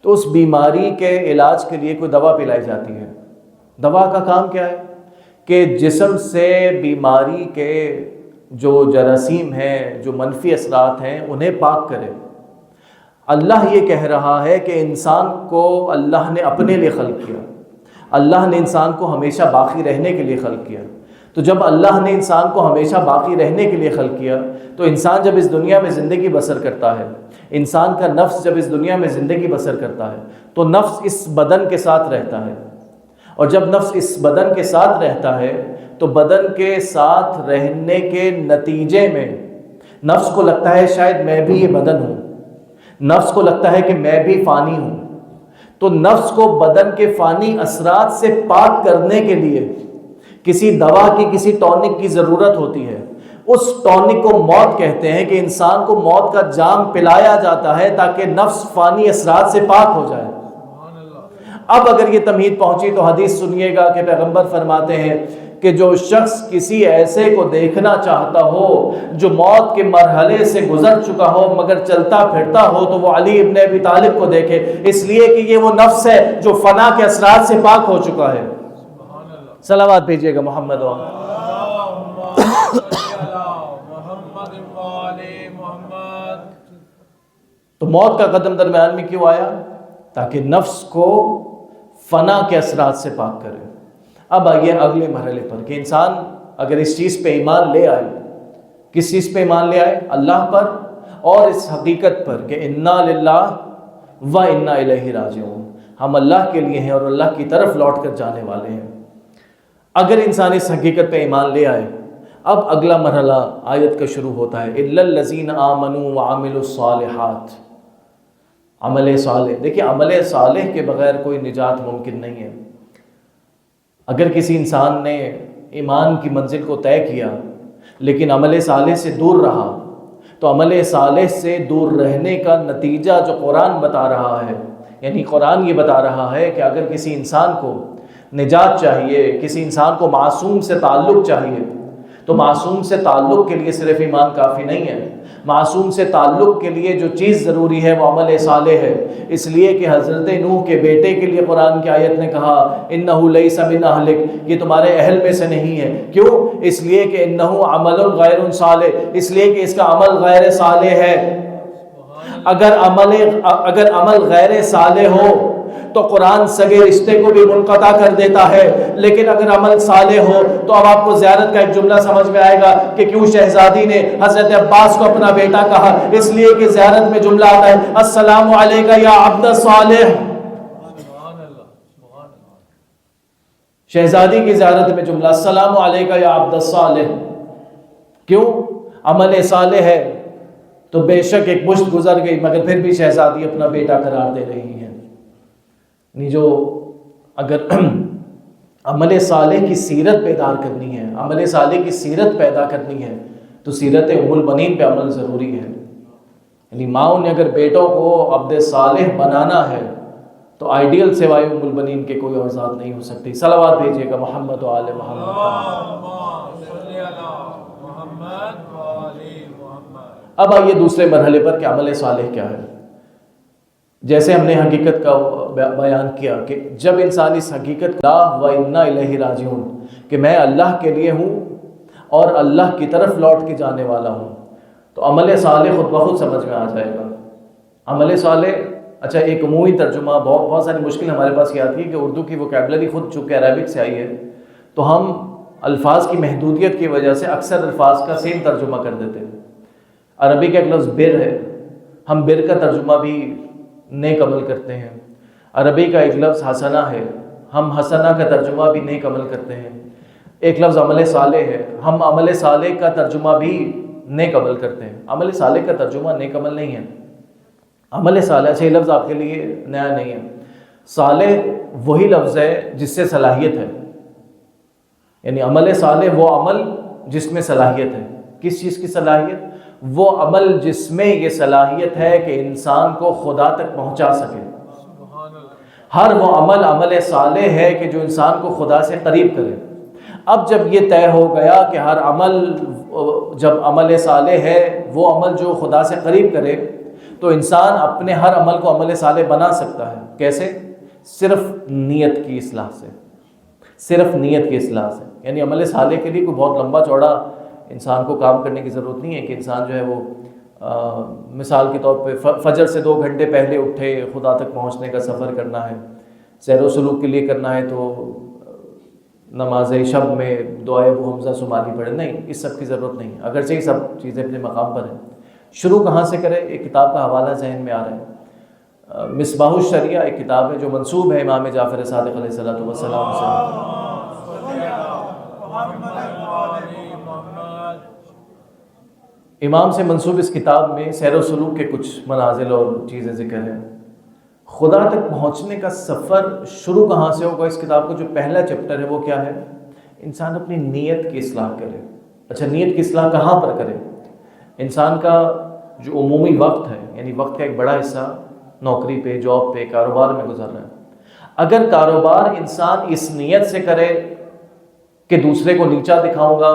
تو اس بیماری کے علاج کے لیے کوئی دوا پلائی جاتی ہے۔ دوا کا کام کیا ہے کہ جسم سے بیماری کے جو جراثیم ہیں، جو منفی اثرات ہیں، انہیں پاک کرے۔ اللہ یہ کہہ رہا ہے کہ انسان کو اللہ نے اپنے لیے خلق کیا، اللہ نے انسان کو ہمیشہ باقی رہنے کے لیے خلق کیا۔ تو جب اللہ نے انسان کو ہمیشہ باقی رہنے کے لیے خلق کیا تو انسان جب اس دنیا میں زندگی بسر کرتا ہے، انسان کا نفس جب اس دنیا میں زندگی بسر کرتا ہے تو نفس اس بدن کے ساتھ رہتا ہے، اور جب نفس اس بدن کے ساتھ رہتا ہے تو بدن کے ساتھ رہنے کے نتیجے میں نفس کو لگتا ہے شاید میں بھی یہ بدن ہوں، نفس کو لگتا ہے کہ میں بھی فانی ہوں۔ تو نفس کو بدن کے فانی اثرات سے پاک کرنے کے لیے کسی دوا کی، کسی ٹونک کی ضرورت ہوتی ہے۔ اس ٹونک کو موت کہتے ہیں کہ انسان کو موت کا جام پلایا جاتا ہے تاکہ نفس فانی اثرات سے پاک ہو جائے۔ اب اگر یہ تمہید پہنچی تو حدیث سنیے گا کہ پیغمبر فرماتے ہیں کہ جو شخص کسی ایسے کو دیکھنا چاہتا ہو جو موت کے مرحلے سے گزر چکا ہو مگر چلتا پھرتا ہو تو وہ علی ابن ابی طالب کو دیکھے، اس لیے کہ یہ وہ نفس ہے جو فنا کے اثرات سے پاک ہو چکا ہے۔ صلوات بھیجیے گا محمد و اللہم صلی علی محمد وآل محمد۔ تو موت کا قدم درمیان میں کیوں آیا؟ تاکہ نفس کو فنا کے اثرات سے پاک کرے۔ اب آئیے اگلے مرحلے پر کہ انسان اگر اس چیز پہ ایمان لے آئے، کس چیز پہ ایمان لے آئے؟ اللہ پر اور اس حقیقت پر کہ انا للہ و انا الیہ راجعون، ہم اللہ کے لیے ہیں اور اللہ کی طرف لوٹ کر جانے والے ہیں۔ اگر انسان اس حقیقت پہ ایمان لے آئے، اب اگلا مرحلہ آیت کا شروع ہوتا ہے، الا الذین آمنوا وعملوا الصالحات۔ عمل صالح، دیکھیں عمل صالح کے بغیر کوئی نجات ممکن نہیں ہے۔ اگر کسی انسان نے ایمان کی منزل کو طے کیا لیکن عمل صالح سے دور رہا تو عمل صالح سے دور رہنے کا نتیجہ جو قرآن بتا رہا ہے، یعنی قرآن یہ بتا رہا ہے کہ اگر کسی انسان کو نجات چاہیے، کسی انسان کو معصوم سے تعلق چاہیے تو معصوم سے تعلق کے لیے صرف ایمان کافی نہیں ہے۔ معصوم سے تعلق کے لیے جو چیز ضروری ہے وہ عمل صالح ہے، اس لیے کہ حضرت نوح کے بیٹے کے لیے قرآن کی آیت نے کہا انہ لیس من اہلک، یہ تمہارے اہل میں سے نہیں ہے۔ کیوں؟ اس لیے کہ انہ عمل غیر صالح، اس لیے کہ اس کا عمل غیر صالح ہے۔ اگر عمل غیر صالح ہو تو قرآن سگے رشتے کو بھی منقطع کر دیتا ہے، لیکن اگر عمل صالح ہو تو اب آپ کو زیارت کا ایک جملہ سمجھ میں آئے گا کہ کیوں شہزادی نے حضرت عباس کو اپنا بیٹا کہا، اس لیے کہ زیارت میں جملہ آتا ہے السلام علیکہ یا عبد الصالح۔ شہزادی کی زیارت میں جملہ السلام علیکہ یا عبد الصالح۔ کیوں؟ عمل صالح ہے تو بے شک ایک مشت گزر گئی مگر پھر بھی شہزادی اپنا بیٹا قرار دے رہی ہے۔ جو اگر عمل صالح کی سیرت بیدار کرنی ہے، عمل صالح کی سیرت پیدا کرنی ہے تو سیرت ام البنین پہ عمل ضروری ہے۔ یعنی ماؤں نے اگر بیٹوں کو عبد صالح بنانا ہے تو آئیڈیل سوائے ام البنین کے کوئی اور ذات نہیں ہو سکتی۔ صلوات بھیجیے گا محمد و آل محمد۔ اللہم صلی علی محمد وآل محمد۔ اب آئیے دوسرے مرحلے پر کہ عمل صالح کیا ہے۔ جیسے ہم نے حقیقت کا بیان کیا کہ جب انسان اس حقیقت لا و انا الیہ راجعون کہ میں اللہ کے لیے ہوں اور اللہ کی طرف لوٹ کے جانے والا ہوں تو عمل صالح خود بخود سمجھ میں آ جائے گا۔ عمل صالح، اچھا ایک عمومی ترجمہ، بہت ساری مشکل ہمارے پاس یہ آتی ہے کہ اردو کی وکیبلری خود چونکہ عربک سے آئی ہے تو ہم الفاظ کی محدودیت کی وجہ سے اکثر الفاظ کا سیم ترجمہ کر دیتے ہیں۔ عربی کا ایک لفظ بر ہے، ہم بر کا ترجمہ بھی نیک عمل کرتے ہیں۔ عربی کا ایک لفظ حسنہ ہے، ہم حسنہ کا ترجمہ بھی نیک عمل کرتے ہیں۔ ایک لفظ عمل صالح ہے، ہم عمل صالح کا ترجمہ بھی نیک عمل کرتے ہیں۔ عمل صالح کا ترجمہ نیک عمل نہیں ہے، عمل صالح، اچھا یہ لفظ آپ کے لیے نیا نہیں ہے۔ صالح وہی لفظ ہے جس سے صلاحیت ہے، یعنی عمل صالح وہ عمل جس میں صلاحیت ہے۔ کس چیز کی صلاحیت؟ وہ عمل جس میں یہ صلاحیت ہے کہ انسان کو خدا تک پہنچا سکے. ہر وہ عمل عمل صالح ہے کہ جو انسان کو خدا سے قریب کرے. اب جب یہ طے ہو گیا کہ ہر عمل جب عمل صالح ہے وہ عمل جو خدا سے قریب کرے، تو انسان اپنے ہر عمل کو عمل صالح بنا سکتا ہے. کیسے؟ صرف نیت کی اصلاح سے. صرف نیت کی اصلاح سے. یعنی عمل صالح کے لیے کوئی بہت لمبا چوڑا انسان کو کام کرنے کی ضرورت نہیں ہے کہ انسان جو ہے وہ مثال کے طور پہ فجر سے 2 گھنٹے پہلے اٹھے، خدا تک پہنچنے کا سفر کرنا ہے، سیر و سلوک کے لیے کرنا ہے تو نماز شب میں دعائے ابو حمزہ سمانی پڑھے. نہیں، اس سب کی ضرورت نہیں. اگرچہ یہ سب چیزیں اپنے مقام پر ہیں. شروع کہاں سے کرے؟ ایک کتاب کا حوالہ ذہن میں آ رہا ہے. مصباح الشریعہ ایک کتاب ہے جو منسوب ہے امام جعفر صادق علیہ السلام سے. امام سے منسوب اس کتاب میں سیر و سلوک کے کچھ منازل اور چیزیں ذکر ہیں. خدا تک پہنچنے کا سفر شروع کہاں سے ہوگا؟ اس کتاب کا جو پہلا چیپٹر ہے وہ کیا ہے؟ انسان اپنی نیت کی اصلاح کرے. اچھا، نیت کی اصلاح کہاں پر کرے؟ انسان کا جو عمومی وقت ہے، یعنی وقت کا ایک بڑا حصہ نوکری پہ، جاب پہ، کاروبار میں گزر رہا ہے. اگر کاروبار انسان اس نیت سے کرے کہ دوسرے کو نیچا دکھاؤں گا،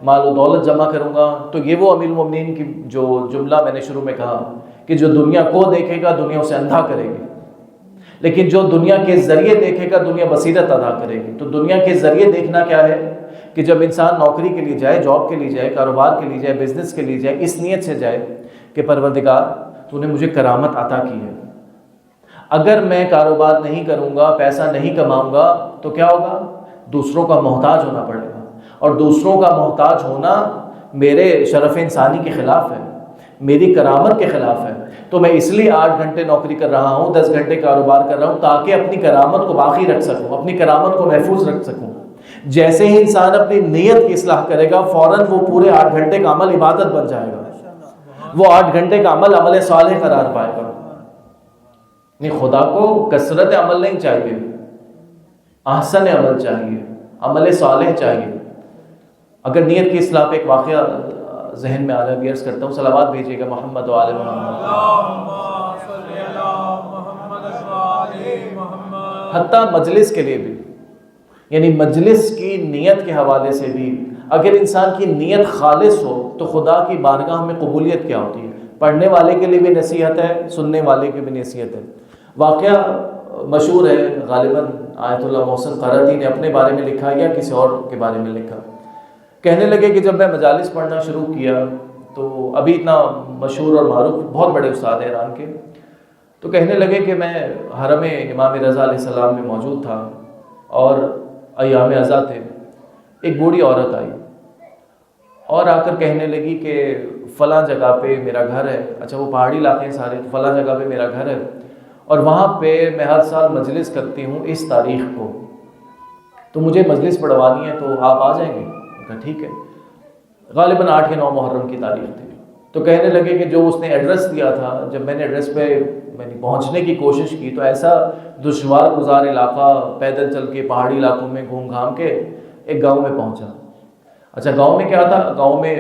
مال و دولت جمع کروں گا، تو یہ وہ امیر المومنین کی جو جملہ میں نے شروع میں کہا کہ جو دنیا کو دیکھے گا دنیا اسے اندھا کرے گی، لیکن جو دنیا کے ذریعے دیکھے گا دنیا بصیرت ادا کرے گی. تو دنیا کے ذریعے دیکھنا کیا ہے کہ جب انسان نوکری کے لیے جائے، جاب کے لیے جائے، کاروبار کے لیے جائے، بزنس کے لیے جائے، اس نیت سے جائے کہ پروردگار تو نے مجھے کرامت عطا کی ہے. اگر میں کاروبار نہیں کروں گا، پیسہ نہیں کماؤں گا تو کیا ہوگا؟ دوسروں کا محتاج ہونا پڑے گا، اور دوسروں کا محتاج ہونا میرے شرف انسانی کے خلاف ہے، میری کرامت کے خلاف ہے. تو میں اس لیے 8 گھنٹے نوکری کر رہا ہوں، 10 گھنٹے کاروبار کر رہا ہوں، تاکہ اپنی کرامت کو باقی رکھ سکوں، اپنی کرامت کو محفوظ رکھ سکوں. جیسے ہی انسان اپنی نیت کی اصلاح کرے گا، فوراً وہ پورے 8 گھنٹے کا عمل عبادت بن جائے گا. وہ 8 گھنٹے کا عمل عمل صالح قرار پائے گا. نہیں، خدا کو کثرت عمل نہیں چاہیے، احسن عمل چاہیے، عمل صالح چاہیے. اگر نیت کی اصلاح پہ ایک واقعہ ذہن میں آ رہا ہے، عرض کرتا ہوں، صلوات بھیجیے گا محمد و آل محمد. حتیٰ مجلس کے لیے بھی، یعنی مجلس کی نیت کے حوالے سے بھی اگر انسان کی نیت خالص ہو تو خدا کی بارگاہ میں قبولیت کیا ہوتی ہے. پڑھنے والے کے لیے بھی نصیحت ہے، سننے والے کی بھی نصیحت ہے. واقعہ مشہور ہے، غالباً آیت اللہ محسن قرطی نے اپنے بارے میں لکھا یا کسی اور کے بارے میں لکھا. کہنے لگے کہ جب میں مجالس پڑھنا شروع کیا تو ابھی اتنا مشہور اور معروف بہت بڑے استاد ہیں ایران کے، تو کہنے لگے کہ میں حرم امام رضا علیہ السلام میں موجود تھا اور ایام ازاں تھے. ایک بوڑھی عورت آئی اور آ کر کہنے لگی کہ فلاں جگہ پہ میرا گھر ہے. اچھا، وہ پہاڑی علاقے ہیں سارے، تو فلاں جگہ پہ میرا گھر ہے اور وہاں پہ میں ہر سال مجلس کرتی ہوں اس تاریخ کو، تو مجھے مجلس پڑھوانی ہے، تو آپ آ جائیں گے؟ کہا ٹھیک ہے. غالباً 8 یا 9 محرم کی تاریخ تھی. تو کہنے لگے کہ جو اس نے ایڈریس دیا تھا، جب میں نے ایڈریس پہ پہنچنے کی کوشش کی تو ایسا دشوار گزار علاقہ، پیدل چل کے پہاڑی علاقوں میں گھوم گھام کے ایک گاؤں میں پہنچا. اچھا، گاؤں میں کیا تھا؟ گاؤں میں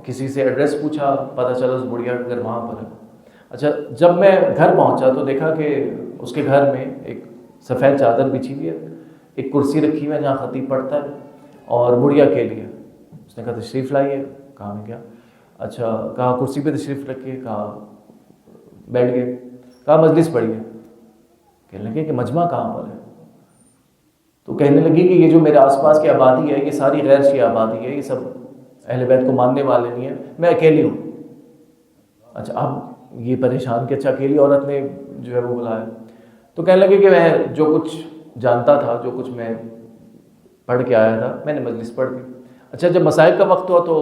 کسی سے ایڈریس پوچھا، پتہ چلا اس بڑھیا کا گھر وہاں پر ہے. اچھا، جب میں گھر پہنچا تو دیکھا کہ اس کے گھر میں ایک سفید چادر بچھی ہوئی ہے، ایک کرسی رکھی ہوئی ہے جہاں خطیب پڑھتا ہے، اور بڑھیا کے لیے. اس نے کہا تشریف لائیے. کہا میں کیا؟ اچھا، کہا کرسی پہ تشریف رکھیے. کہا بیٹھ گئے. کہا مجلس پڑھیے. کہنے لگے کہ مجمع کہاں پر ہے؟ تو کہنے لگی کہ یہ جو میرے آس پاس کی آبادی ہے یہ ساری غیر شیعہ آبادی ہے، یہ سب اہل بیت کو ماننے والے نہیں ہیں، میں اکیلی ہوں. اچھا، اب یہ پریشان کہ اچھا اکیلی عورت نے جو ہے وہ بلایا. تو کہنے لگے کہ میں جو کچھ جانتا تھا، جو کچھ میں پڑھ کے آیا تھا، میں نے مجلس پڑھ دی. اچھا، جب مصائب کا وقت ہوا تو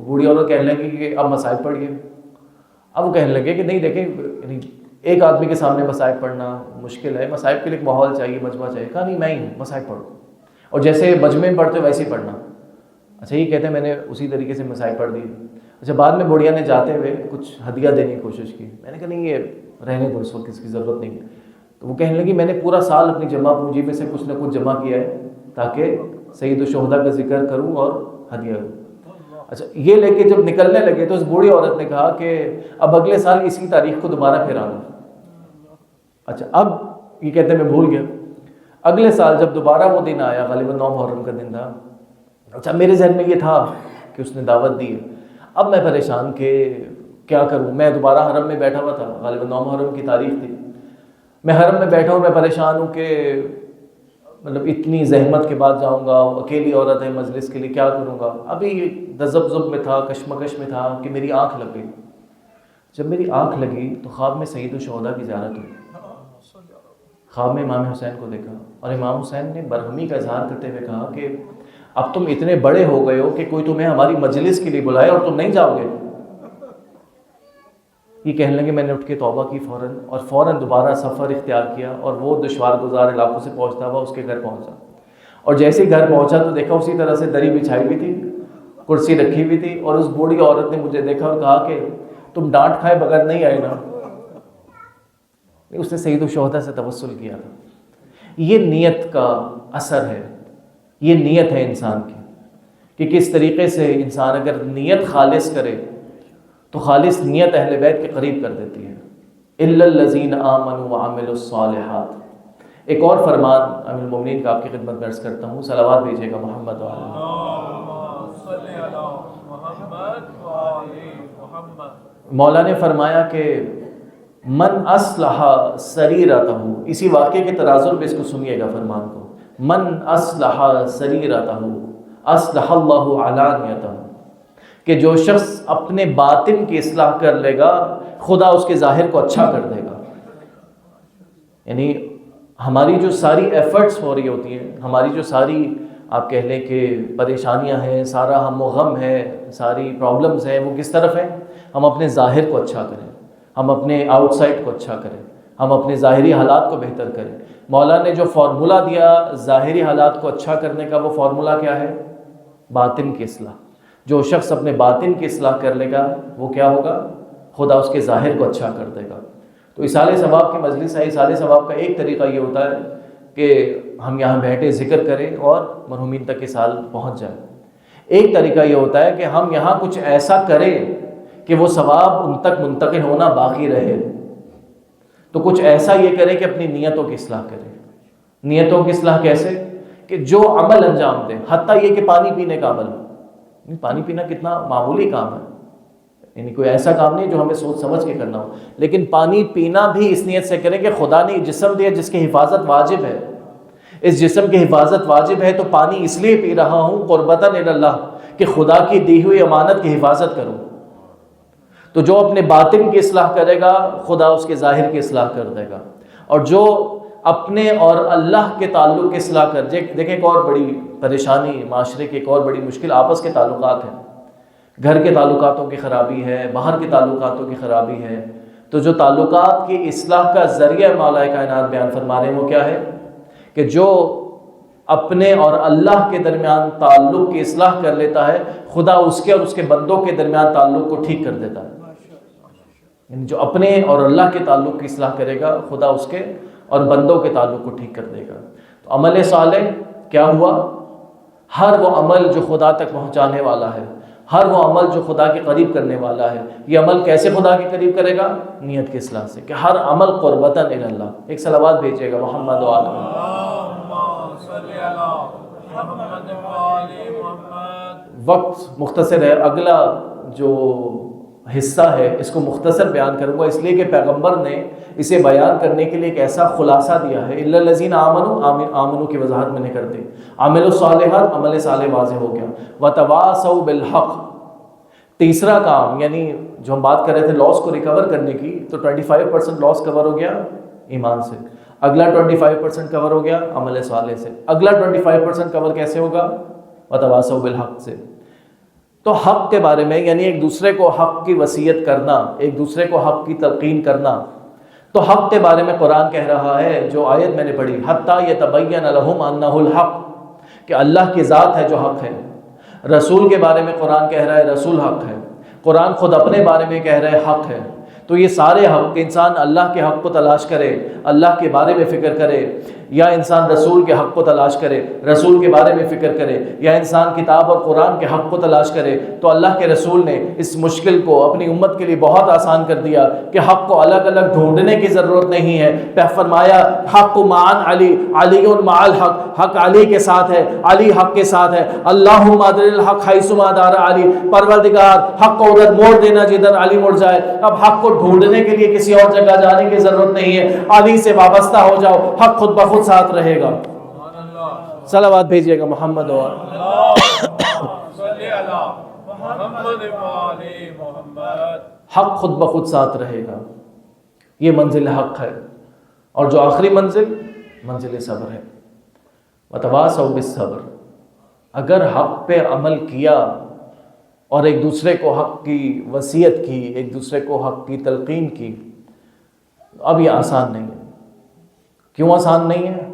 بوڑھی عورت کہنے لگی کہ اب مصائب پڑھیے. اب وہ کہنے لگے کہ نہیں دیکھیں، یعنی ایک آدمی کے سامنے مصائب پڑھنا مشکل ہے، مصائب کے لیے ایک ماحول چاہیے، مجمع چاہیے. کہا نہیں، میں ہی ہوں، مصائب پڑھو، اور جیسے مجمع میں پڑھتے ویسے ہی پڑھنا. اچھا، یہ کہتے ہیں میں نے اسی طریقے سے مصائب پڑھ دی. اچھا، بعد میں بوڑھیا نے جاتے ہوئے کچھ ہدیہ دینے کی کوشش کی. میں نے کہا نہیں، یہ رہنے دو، اس وقت اس کی ضرورت نہیں. تو وہ کہنے لگی میں نے پورا سال اپنی جمع پونجی میں سے کچھ نہ کچھ جمع کیا ہے تاکہ سید الشہداء کا ذکر کروں اور ہدیہ دوں. اچھا یہ لے کے جب نکلنے لگے تو اس بوڑھی عورت نے کہا کہ اب اگلے سال اسی تاریخ کو دوبارہ پھر آنا. اچھا اب یہ کہتے ہیں میں بھول گیا. اگلے سال جب دوبارہ وہ دن آیا، غالباً 9 محرم کا دن تھا. اچھا میرے ذہن میں یہ تھا کہ اس نے دعوت دی ہے. اب میں پریشان کہ کیا کروں، میں دوبارہ حرم میں بیٹھا ہوا تھا، غالباً 9 محرم کی تاریخ تھی. میں حرم میں بیٹھا ہوں، میں پریشان ہوں کہ مطلب اتنی زحمت کے بعد جاؤں گا، اکیلی عورت ہے مجلس کے لیے، کیا کروں گا. ابھی تذبذب میں تھا، کشمکش میں تھا کہ میری آنکھ لگ گئی. جب میری آنکھ لگی تو خواب میں سید الشہداء کی زیارت ہوئی. خواب میں امام حسین کو دیکھا، اور امام حسین نے برہمی کا اظہار کرتے ہوئے کہا کہ اب تم اتنے بڑے ہو گئے ہو کہ کوئی تمہیں ہماری مجلس کے لیے بلائے اور تم نہیں جاؤ گے. یہ کہنے لگے. میں نے اٹھ کے توبہ کی فوراً، اور فوراً دوبارہ سفر اختیار کیا، اور وہ دشوار گزار علاقوں سے پہنچتا ہوا اس کے گھر پہنچا. اور جیسے ہی گھر پہنچا تو دیکھا اسی طرح سے دری بچھائی ہوئی تھی، کرسی رکھی ہوئی تھی، اور اس بوڑھی عورت نے مجھے دیکھا اور کہا کہ تم ڈانٹ کھائے بغیر نہیں آئے نا. اس نے سید الشہداء سے توسل کیا. یہ نیت کا اثر ہے، یہ نیت ہے انسان کی کہ کس طریقے سے انسان اگر نیت خالص کرے تو خالص نیت اہل بیت کے قریب کر دیتی ہے. الا الذین آمنوا وعملوا الصالحات. ایک اور فرمان امیر المومنین کا آپ کی خدمت میں عرض کرتا ہوں، صلوات بھیجیے گا محمد مولا نے فرمایا کہ من اصلح سریرتہ، اسی واقعے کے تناظر میں اس کو سنیے گا فرمان کو. من اصلح سریرتہ اصلح اللہ علانیتہ، کہ جو شخص اپنے باطن کی اصلاح کر لے گا خدا اس کے ظاہر کو اچھا کر دے گا. یعنی ہماری جو ساری ایفرٹس ہو رہی ہوتی ہیں، ہماری جو ساری آپ کہہ لیں کہ پریشانیاں ہیں، سارا ہم و غم ہے، ساری پرابلمز ہیں، وہ کس طرف ہیں؟ ہم اپنے ظاہر کو اچھا کریں، ہم اپنے آؤٹ سائڈ کو اچھا کریں، ہم اپنے ظاہری حالات کو بہتر کریں. مولا نے جو فارمولہ دیا ظاہری حالات کو اچھا کرنے کا، وہ فارمولہ کیا ہے؟ باطن کی اصلاح. جو شخص اپنے باطن کی اصلاح کر لے گا وہ کیا ہوگا؟ خدا اس کے ظاہر کو اچھا کر دے گا. تو اصال ثواب کی مجلس ہے. اصال ثواب کا ایک طریقہ یہ ہوتا ہے کہ ہم یہاں بیٹھے ذکر کریں اور مرحومین تک اصال پہنچ جائے. ایک طریقہ یہ ہوتا ہے کہ ہم یہاں کچھ ایسا کریں کہ وہ ثواب ان تک منتقل ہونا باقی رہے. تو کچھ ایسا یہ کریں کہ اپنی نیتوں کی اصلاح کریں. نیتوں کی اصلاح کیسے؟ کہ جو عمل انجام دیں، حتیٰ یہ کہ پانی پینے کا عمل. پانی پینا کتنا معمولی کام ہے، یعنی کوئی ایسا کام نہیں جو ہمیں سوچ سمجھ کے کرنا ہو، لیکن پانی پینا بھی اس نیت سے کریں کہ خدا نے جسم دیا جس کی حفاظت واجب ہے، اس جسم کی حفاظت واجب ہے، تو پانی اس لیے پی رہا ہوں قربتاً الی اللہ کہ خدا کی دی ہوئی امانت کی حفاظت کروں. تو جو اپنے باطن کی اصلاح کرے گا خدا اس کے ظاہر کی اصلاح کر دے گا. اور جو اپنے اور اللہ کے تعلق کی اصلاح کر دیکھیں، ایک اور بڑی پریشانی معاشرے کی، ایک اور بڑی مشکل آپس کے تعلقات ہیں. گھر کے تعلقاتوں کی خرابی ہے، باہر کے تعلقاتوں کی خرابی ہے. تو جو تعلقات کی اصلاح کا ذریعہ مولا کائنات بیان فرما رہے ہیں وہ کیا ہے؟ کہ جو اپنے اور اللہ کے درمیان تعلق کی اصلاح کر لیتا ہے خدا اس کے اور اس کے بندوں کے درمیان تعلق کو ٹھیک کر دیتا ہے. یعنی جو اپنے اور اللہ کے تعلق کی اصلاح کرے گا خدا اس کے اور بندوں کے تعلق کو ٹھیک کر دے گا. تو عمل صالح کیا ہوا؟ ہر وہ عمل جو خدا تک پہنچانے والا ہے، ہر وہ عمل جو خدا کے قریب کرنے والا ہے. یہ عمل کیسے خدا کے قریب کرے گا؟ نیت کی اصلاح سے، کہ ہر عمل قربتاً الی اللہ. ایک صلوات بھیجیے گا محمد و آل محمد. وقت مختصر ہے، اگلا جو حصہ ہے اس کو مختصر بیان کروں گا، اس لیے کہ پیغمبر نے اسے بیان کرنے کے لیے ایک ایسا خلاصہ دیا ہے. الا الذین آمنوا، آمنوا کی وضاحت میں نے کر دی. عملوا الصالحات، عمل صالح واضح ہو گیا. وتواصوا بالحق، تیسرا کام، یعنی جو ہم بات کر رہے تھے لاس کو ریکور کرنے کی، تو 25% لاس کور ہو گیا ایمان سے. اگلا 25% کور ہو گیا عمل صالح سے. اگلا 25% کور کیسے ہوگا؟ وتواصوا بالحق سے. تو حق کے بارے میں، یعنی ایک دوسرے کو حق کی وصیت کرنا، ایک دوسرے کو حق کی تلقین کرنا. تو حق کے بارے میں قرآن کہہ رہا ہے، جو آیت میں نے پڑھی، حتیٰ یتبین لہم انہ الحق، کہ اللہ کی ذات ہے جو حق ہے. رسول کے بارے میں قرآن کہہ رہا ہے رسول حق ہے. قرآن خود اپنے بارے میں کہہ رہا ہے حق ہے. تو یہ سارے حق کہ انسان اللہ کے حق کو تلاش کرے، اللہ کے بارے میں فکر کرے، یا انسان رسول کے حق کو تلاش کرے، رسول کے بارے میں فکر کرے، یا انسان کتاب اور قرآن کے حق کو تلاش کرے، تو اللہ کے رسول نے اس مشکل کو اپنی امت کے لیے بہت آسان کر دیا کہ حق کو الگ الگ ڈھونڈنے کی ضرورت نہیں ہے۔ فرمایا حق معن علی، علی مع الحق، حق علی کے ساتھ ہے، علی حق کے ساتھ ہے۔ اللہم ادر الحق حیثما دار علی، پروردگار حق کو ادھر موڑ دینا جدھر علی مڑ جائے۔ اب حق کو ڈھونڈنے کے لیے کسی اور جگہ جانے کی ضرورت نہیں ہے، علی سے وابستہ ہو جاؤ، حق خود بخود ساتھ رہے گا۔ صلوات بھیجیے گا محمد اور حق خود بخود ساتھ رہے گا۔ یہ منزل حق ہے، اور جو آخری منزل منزل صبر ہے۔ وتواصوا بالصبر، اگر حق پہ عمل کیا اور ایک دوسرے کو حق کی وصیت کی، ایک دوسرے کو حق کی تلقین کی، اب یہ آسان نہیں ہے۔ کیوں آسان نہیں ہے؟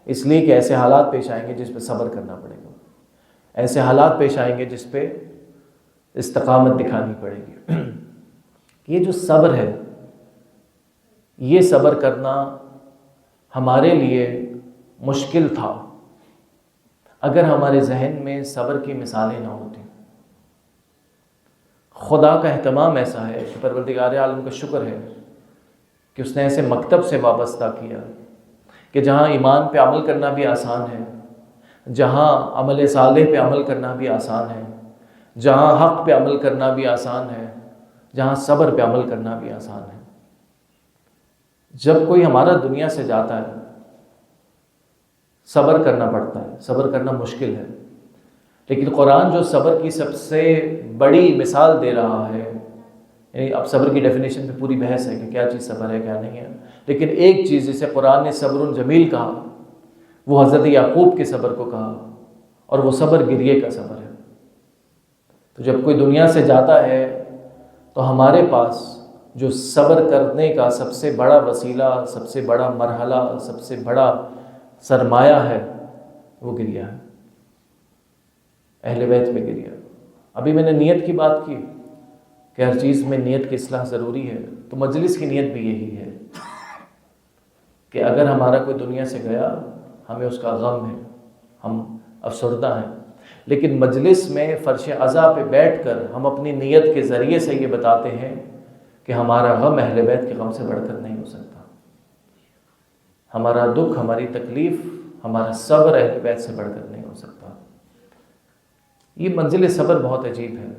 اس لیے کہ ایسے حالات پیش آئیں گے جس پہ صبر کرنا پڑے گا، ایسے حالات پیش آئیں گے جس پہ استقامت دکھانی پڑے گی۔ یہ جو صبر ہے، یہ صبر کرنا ہمارے لیے مشکل تھا اگر ہمارے ذہن میں صبر کی مثالیں نہ ہوتی۔ خدا کا اہتمام ایسا ہے کہ پروردگار عالم کا شکر ہے کہ اس نے ایسے مکتب سے وابستہ کیا کہ جہاں ایمان پہ عمل کرنا بھی آسان ہے، جہاں عمل صالح پہ عمل کرنا بھی آسان ہے، جہاں حق پہ عمل کرنا بھی آسان ہے، جہاں صبر پہ عمل کرنا بھی آسان ہے۔ جب کوئی ہمارا دنیا سے جاتا ہے، صبر کرنا پڑتا ہے، صبر کرنا مشکل ہے، لیکن قرآن جو صبر کی سب سے بڑی مثال دے رہا ہے، یعنی اب صبر کی ڈیفینیشن پہ پوری بحث ہے کہ کیا چیز صبر ہے کیا نہیں ہے، لیکن ایک چیز جسے قرآن نے صبر جمیل کہا، وہ حضرت یعقوب کے صبر کو کہا، اور وہ صبر گریے کا صبر ہے۔ تو جب کوئی دنیا سے جاتا ہے تو ہمارے پاس جو صبر کرنے کا سب سے بڑا وسیلہ، سب سے بڑا مرحلہ، سب سے بڑا سرمایہ ہے، وہ گریہ ہے، اہل بیت میں گریہ۔ ابھی میں نے نیت کی بات کی کہ ہر چیز میں نیت کی اصلاح ضروری ہے، تو مجلس کی نیت بھی یہی ہے کہ اگر ہمارا کوئی دنیا سے گیا، ہمیں اس کا غم ہے، ہم افسردہ ہیں، لیکن مجلس میں فرش عزا پہ بیٹھ کر ہم اپنی نیت کے ذریعے سے یہ بتاتے ہیں کہ ہمارا غم اہل بیت کے غم سے بڑھ کر نہیں ہو سکتا، ہمارا دکھ، ہماری تکلیف، ہمارا صبر اہل بیت سے بڑھ کر نہیں ہو سکتا۔ یہ منزل صبر بہت عجیب ہے۔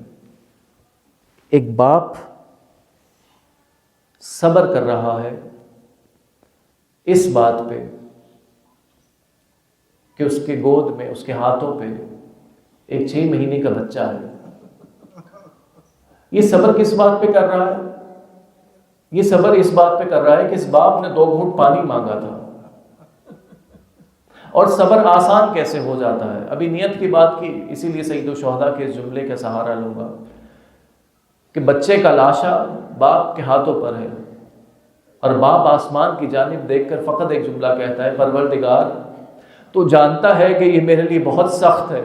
ایک باپ صبر کر رہا ہے اس بات پہ کہ اس کے گود میں، اس کے ہاتھوں پہ ایک 6 مہینے کا بچہ ہے۔ یہ صبر کس بات پہ کر رہا ہے؟ یہ صبر اس بات پہ کر رہا ہے کہ اس باپ نے 2 گھونٹ پانی مانگا تھا۔ اور صبر آسان کیسے ہو جاتا ہے؟ ابھی نیت کی بات کی، اسی لیے سید الشہداء کے اس جملے کا سہارا لوں گا کہ بچے کا لاشا باپ کے ہاتھوں پر ہے، اور باپ آسمان کی جانب دیکھ کر فقط ایک جملہ کہتا ہے، پروردگار تو جانتا ہے کہ یہ میرے لیے بہت سخت ہے،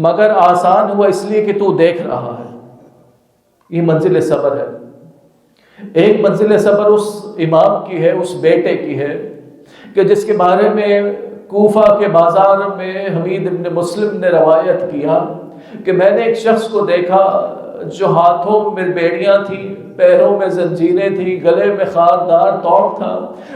مگر آسان ہوا اس لیے کہ تو دیکھ رہا ہے۔ یہ منزل صبر ہے۔ ایک منزل صبر اس امام کی ہے، اس بیٹے کی ہے کہ جس کے بارے میں کوفہ کے بازار میں حمید ابن مسلم نے روایت کیا کہ میں نے ایک شخص کو دیکھا جو ہاتھوں میں بیڑیاں تھیں، پیروں میں زنجیریں تھیں، گلے میں خاردار توق تھا،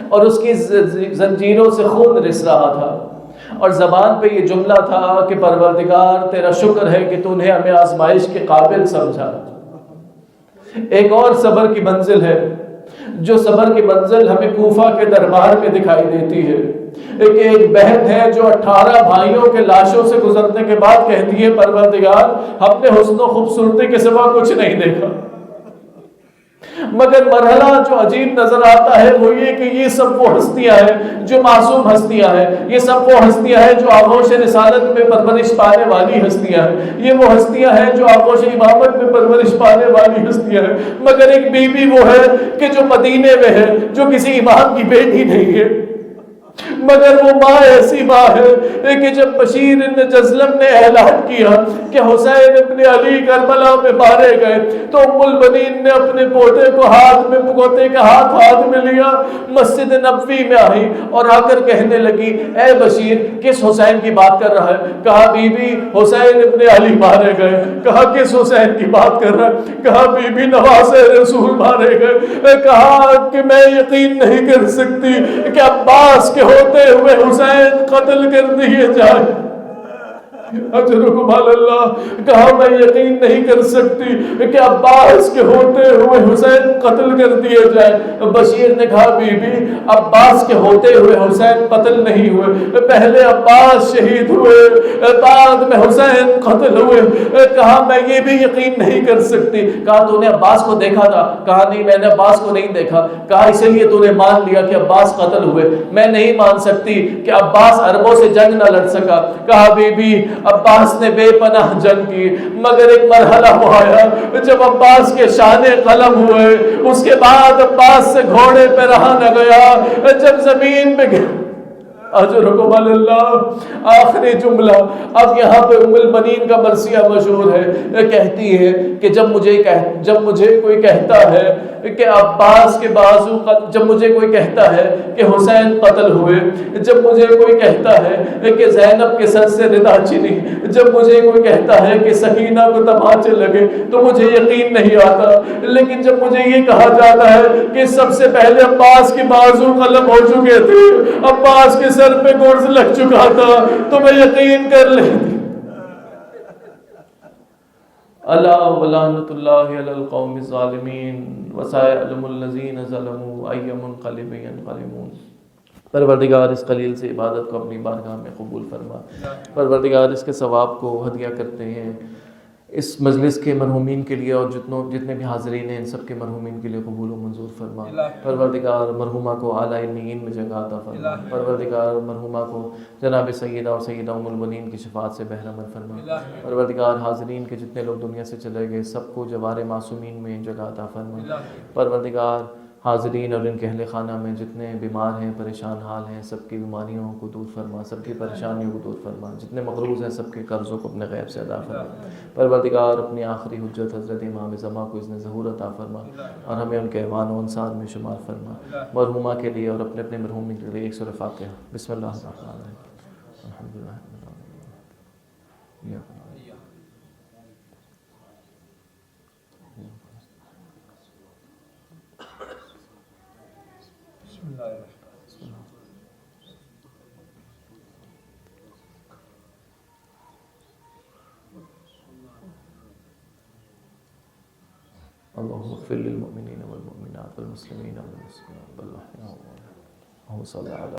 اور اس کی زنجیروں سے خون رس رہا تھا، اور زبان پہ یہ جملہ تھا کہ پروردگار تیرا شکر ہے کہ تو نے ہمیں آزمائش کے قابل سمجھا۔ ایک اور صبر کی منزل ہے، جو صبر کی منزل ہمیں کوفہ کے دربار میں دکھائی دیتی ہے۔ ایک بہن ہے جو 18 بھائیوں کے لاشوں سے گزرنے کے بعد کہتی ہے، پروردگار ہم نے حسن و خوبصورتی کے سوا کچھ نہیں دیکھا، مگر مرحلہ جو عجیب نظر آتا ہے وہ یہ کہ یہ سب وہ ہستیاں ہیں جو معصوم ہستیاں ہیں، یہ سب وہ ہستیاں ہیں جو آغوش رسالت میں پرورش پانے والی ہستیاں ہیں، یہ وہ ہستیاں ہیں جو آغوش امامت میں پرورش پانے والی ہستیاں ہیں، مگر ایک بی بی وہ ہے کہ جو مدینے میں ہے، جو کسی امام کی بیٹی نہیں ہے، مگر وہ ماں ایسی ماں ہے کہ جب بشیر ابن جزلم نے اعلان کیا کہ حسین ابن علی کربلا میں مارے گئے تو ام البنین نے اپنے پوتے کو پوتے کا ہاتھ میں لیا، مسجد نبوی میں آئی اور آ کر کہنے لگی اے بشیر کس حسین کی بات کر رہا ہے؟ کہا بی بی حسین ابن علی مارے گئے۔ کہا کس حسین کی بات کر رہا ہے؟ کہا بی بی نواز رسول مارے گئے۔ کہا کہ میں یقین نہیں کر سکتی کہ عباس کے ہوتے ہوئے حسین قتل کر دیے جائیں۔ اجرکم علی اللہ۔ کہا میں یقین نہیں کر سکتی کہ عباس کے ہوتے ہوئے حسین قتل کر دیے جائیں۔ بشیر نے کہا بی بی عباس کے ہوتے ہوئے حسین قتل نہیں ہوئے، پہلے عباس شہید ہوئے، بعد میں حسین قتل ہوئے۔ کہا میں یہ بھی یقین نہیں کر سکتی۔ کہا تو نے عباس کو دیکھا تھا؟ کہا نہیں میں نے عباس کو نہیں دیکھا۔ کہا اسی لیے تو نے مان لیا کہ عباس قتل ہوئے؟ میں نہیں مان سکتی کہ عباس عربوں سے جنگ نہ لڑ سکا۔ کہا بی بی عباس نے بے پناہ جنگ کی، مگر ایک مرحلہ وہ آیا جب عباس کے شانے قلم ہوئے، اس کے بعد عباس سے گھوڑے پہ رہا نہ گیا، جب زمین پہ اجرکم علی اللہ۔ آخری جملہ اب یہاں پہ ام البنین کا مرثیہ مشہور ہے، کہتی ہے کہ جب مجھے کوئی کہتا ہے کہ عباس کے بازو جب مجھے کوئی کہتا ہے کہ حسین قتل ہوئے، جب مجھے کوئی کہتا ہے کہ زینب کے سر سے ردا چنی، جب مجھے کوئی کہتا ہے کہ سکینہ کو تماچے لگے تو مجھے یقین نہیں آتا، لیکن جب مجھے یہ کہا جاتا ہے کہ سب سے پہلے عباس کے بازو قلم ہو چکے تھے، عباس کے سر پہ گرز لگ چکا تھا، تو میں یقین کر لیتی۔ الا ولعنۃ اللہ علی القوم الظالمین وسيعلم الذین ظلموا ای منقلب ینقلبون۔ پروردگار اس قلیل سے عبادت کو اپنی بارگاہ میں قبول فرما۔ پروردگار اس کے ثواب کو ہدیہ کرتے ہیں اس مجلس کے مرحومین کے لیے اور جتنے بھی حاضرین ہیں ان سب کے مرحومین کے لیے قبول و منظور فرما۔ پروردگار مرحومہ کو اعلیٰ علین میں جگہ عطا فرما۔ پروردگار مرحومہ کو جناب سیدہ اور سیدہ ام المؤمنین کی شفاعت سے بہرامد فرما۔ پروردگار حاضرین کے جتنے لوگ دنیا سے چلے گئے سب کو جوار معصومین میں جگہ عطا فرما۔ پروردگار حاضرین اور ان کے اہل خانہ میں جتنے بیمار ہیں پریشان حال ہیں سب کی بیماریوں کو دور فرما، سب کی پریشانیوں کو دور فرما، جتنے مقروض ہیں سب کے قرضوں کو اپنے غیب سے ادا فرما۔ پروردگار اپنی آخری حجت حضرت امام زمان کو اذن ظہور عطا فرما اور ہمیں ان کے ایوان و انصار میں شمار فرما۔ مرحومہ کے لیے اور اپنے اپنے مرحوم کے لیے ایک سورہ فاتحہ۔ بسم اللہ الرحمن الرحیم۔ الحمدللہ اللهم اغفر للمؤمنين والمؤمنات والمسلمين والمسلمات والأحياء والأموات اللهم صل على